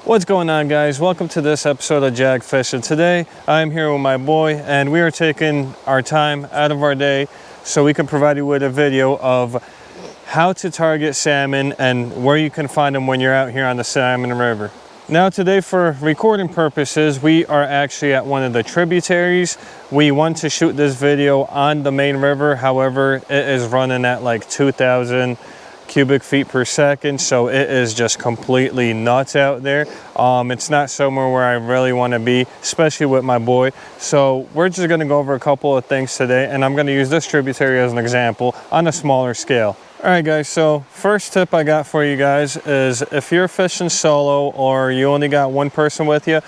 What's going on, guys? Welcome to this episode of Jag Fishing. Today I'm here with my boy and we are taking our time out of our day so we can provide you with a video of how to target salmon and where you can find them when you're out here on the Salmon River. Now today, for recording purposes, we are actually at one of the tributaries. We want to shoot this video on the main river, however it is running at like 2,000 cubic feet per second, so it is just completely nuts out there. It's not somewhere where I really want to be, especially with my boy. So we're just going to go over a couple of things today, and I'm going to use this tributary as an example on a smaller scale. All right, guys, so first tip I got for you guys is if you're fishing solo or you only got one person with you,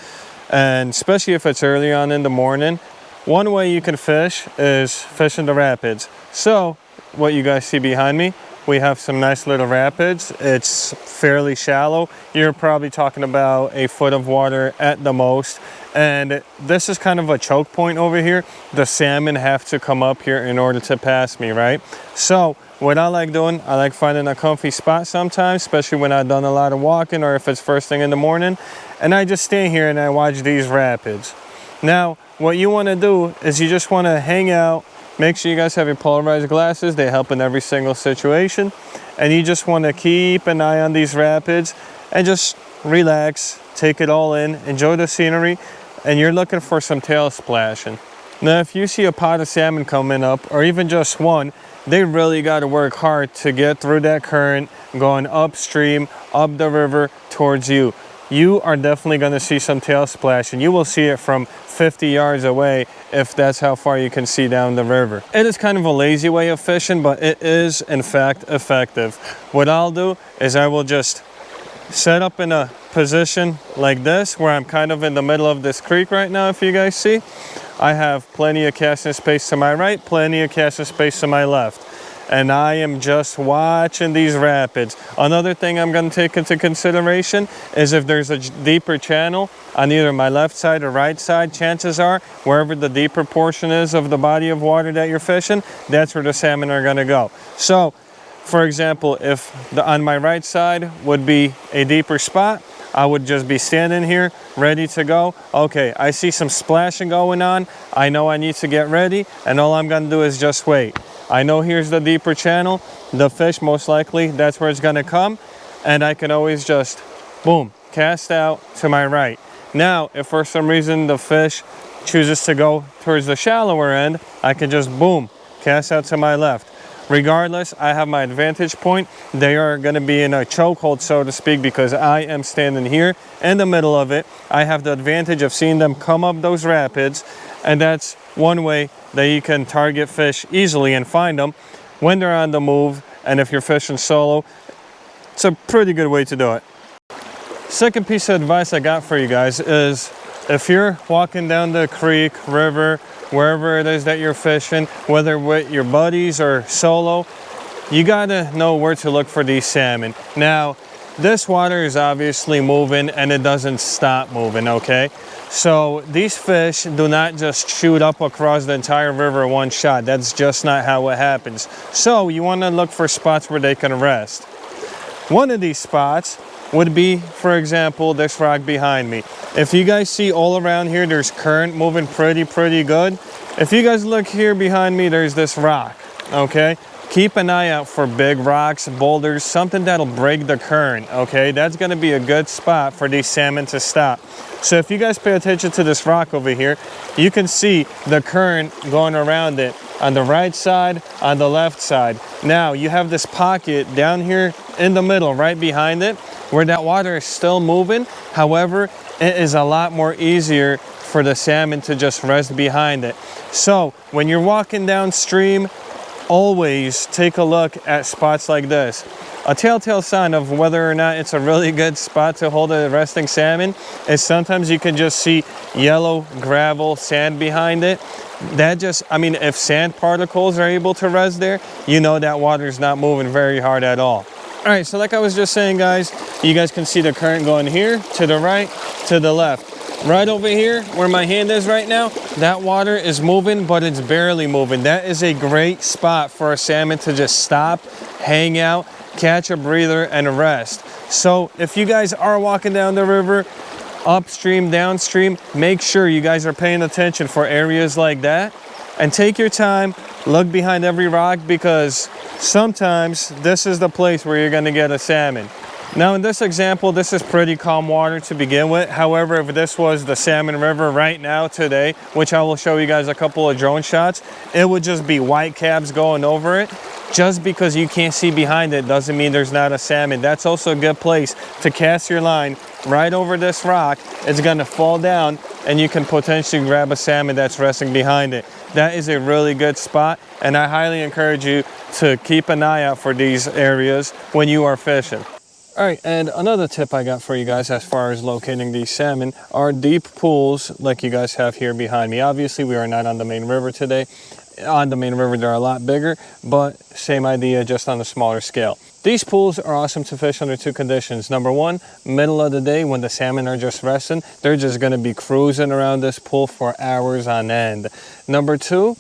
and especially if it's early on in the morning, one way you can fish is fishing the rapids. So what you guys see behind me, we have some nice little rapids. It's fairly shallow. You're probably talking about a foot of water at the most. And this is kind of a choke point over here. The salmon have to come up here in order to pass me, right? So what I like doing, I like finding a comfy spot sometimes, especially when I've done a lot of walking or if it's first thing in the morning. And I just stay here and I watch these rapids. Now, what you want to do is you just want to hang out. Make sure you guys have your polarized glasses. They help in every single situation. And you just want to keep an eye on these rapids and just relax, take it all in, enjoy the scenery, and you're looking for some tail splashing. Now, if you see a pod of salmon coming up, or even just one, they really got to work hard to get through that current going upstream, up the river towards you. You are definitely going to see some tail splash, and you will see it from 50 yards away if that's how far you can see down the river. It is kind of a lazy way of fishing, but it is in fact effective. What I'll do is I will just set up in a position like this where I'm kind of in the middle of this creek right now. If you guys see, I have plenty of casting space to my right, plenty of casting space to my left. And I am just watching these rapids. Another thing I'm going to take into consideration is if there's a deeper channel on either my left side or right side, chances are wherever the deeper portion is of the body of water that you're fishing, that's where the salmon are going to go. So, for example, if on my right side would be a deeper spot, I would just be standing here ready to go. Okay, I see some splashing going on. I know I need to get ready, and all I'm going to do is just wait. I know here's the deeper channel. The fish, most likely, that's where it's going to come. And I can always just, boom, cast out to my right. Now, if for some reason the fish chooses to go towards the shallower end, I can just, boom, cast out to my left. Regardless, I have my advantage point. They are going to be in a chokehold, so to speak, because I am standing here in the middle of it. I have the advantage of seeing them come up those rapids, and that's one way that you can target fish easily and find them when they're on the move. And if you're fishing solo, it's a pretty good way to do it. Second piece of advice I got for you guys is if you're walking down the creek, river, wherever it is that you're fishing, whether with your buddies or solo, you gotta know where to look for these salmon. Now, this water is obviously moving and it doesn't stop moving, okay? So these fish do not just shoot up across the entire river one shot. That's just not how it happens. So you want to look for spots where they can rest. One of these spots would be, for example, this rock behind me. If you guys see all around here, there's current moving pretty good. If you guys look here behind me, there's this rock, okay? Keep an eye out for big rocks, boulders, something that'll break the current, okay? That's gonna be a good spot for these salmon to stop. So if you guys pay attention to this rock over here, you can see the current going around it on the right side, on the left side. Now you have this pocket down here in the middle, right behind it, where that water is still moving. However, it is a lot more easier for the salmon to just rest behind it. So when you're walking downstream, always take a look at spots like this. A telltale sign of whether or not it's a really good spot to hold a resting salmon is sometimes you can just see yellow gravel, sand behind it. That just, I mean, if sand particles are able to rest there, you know that water's not moving very hard at all. All right, so like I was just saying, guys, you guys can see the current going here, to the right, to the left. Right over here, where my hand is right now, that water is moving, but it's barely moving. That is a great spot for a salmon to just stop, hang out, catch a breather and rest. So if you guys are walking down the river, upstream, downstream, make sure you guys are paying attention for areas like that, and take your time, look behind every rock, because sometimes this is the place where you're going to get a salmon. Now in this example, this is pretty calm water to begin with. However, if this was the Salmon River right now today, which I will show you guys a couple of drone shots, it would just be white cabs going over it. Just because you can't see behind it doesn't mean there's not a salmon. That's also a good place to cast your line right over this rock. It's gonna fall down and you can potentially grab a salmon that's resting behind it. That is a really good spot, and I highly encourage you to keep an eye out for these areas when you are fishing. All right, and another tip I got for you guys as far as locating these salmon are deep pools like you guys have here behind me. Obviously, we are not on the main river today. On the main river, they're a lot bigger, but same idea, just on a smaller scale. These pools are awesome to fish under two conditions. Number one, middle of the day when the salmon are just resting, they're just gonna be cruising around this pool for hours on end. Number two,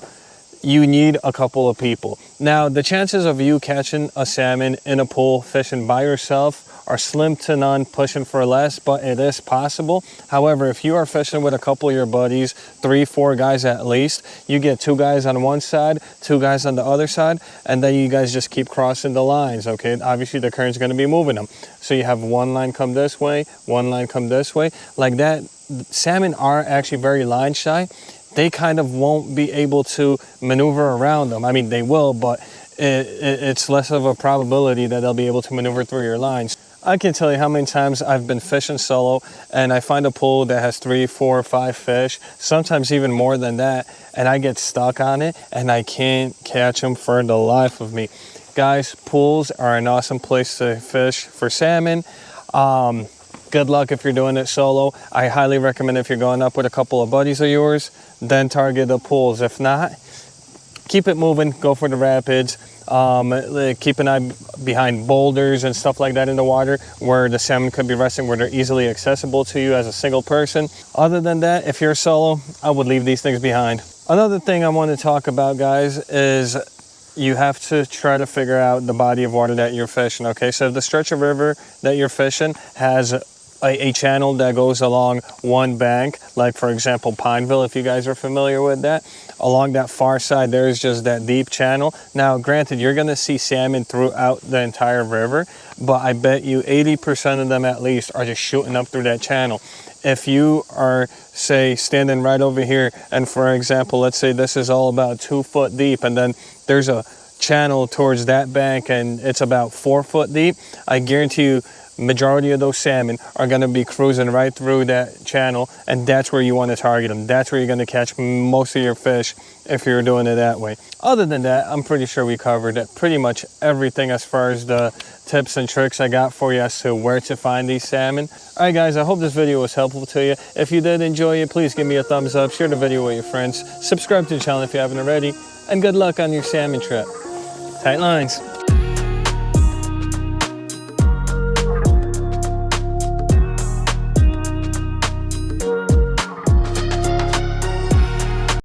you need a couple of people. Now, the chances of you catching a salmon in a pool fishing by yourself are slim to none, pushing for less, but it is possible. However, if you are fishing with a couple of your buddies, 3-4 guys at least, you get 2 guys on one side, 2 guys on the other side, and then you guys just keep crossing the lines, okay? Obviously, the current's gonna be moving them. So you have one line come this way, one line come this way. Like that, salmon are actually very line shy. They kind of won't be able to maneuver around them. I mean, they will, but it's less of a probability that they'll be able to maneuver through your lines. I can tell you how many times I've been fishing solo and I find a pool that has 3, 4, 5 fish, sometimes even more than that, and I get stuck on it and I can't catch them for the life of me. Guys, pools are an awesome place to fish for salmon. Good luck if you're doing it solo. I highly recommend if you're going up with a couple of buddies of yours, then target the pools. If not, keep it moving, go for the rapids. Keep an eye behind boulders and stuff like that in the water where the salmon could be resting, where they're easily accessible to you as a single person. Other than that, if you're solo, I would leave these things behind. Another thing I want to talk about, guys, is you have to try to figure out the body of water that you're fishing, okay? So if the stretch of river that you're fishing has a channel that goes along one bank, like for example Pineville, if you guys are familiar with that, along that far side there's just that deep channel. Now granted, you're gonna see salmon throughout the entire river, but I bet you 80% of them at least are just shooting up through that channel. If you are, say, standing right over here, and for example, let's say this is all about 2 foot deep, and then there's a channel towards that bank and it's about 4 foot deep, I guarantee you majority of those salmon are going to be cruising right through that channel, and that's where you want to target them. That's where you're going to catch most of your fish if you're doing it that way. Other than that, I'm pretty sure we covered pretty much everything as far as the tips and tricks I got for you as to where to find these salmon. All right, guys, I hope this video was helpful to you. If you did enjoy it, please give me a thumbs up, share the video with your friends, subscribe to the channel if you haven't already, and good luck on your salmon trip. Tight lines.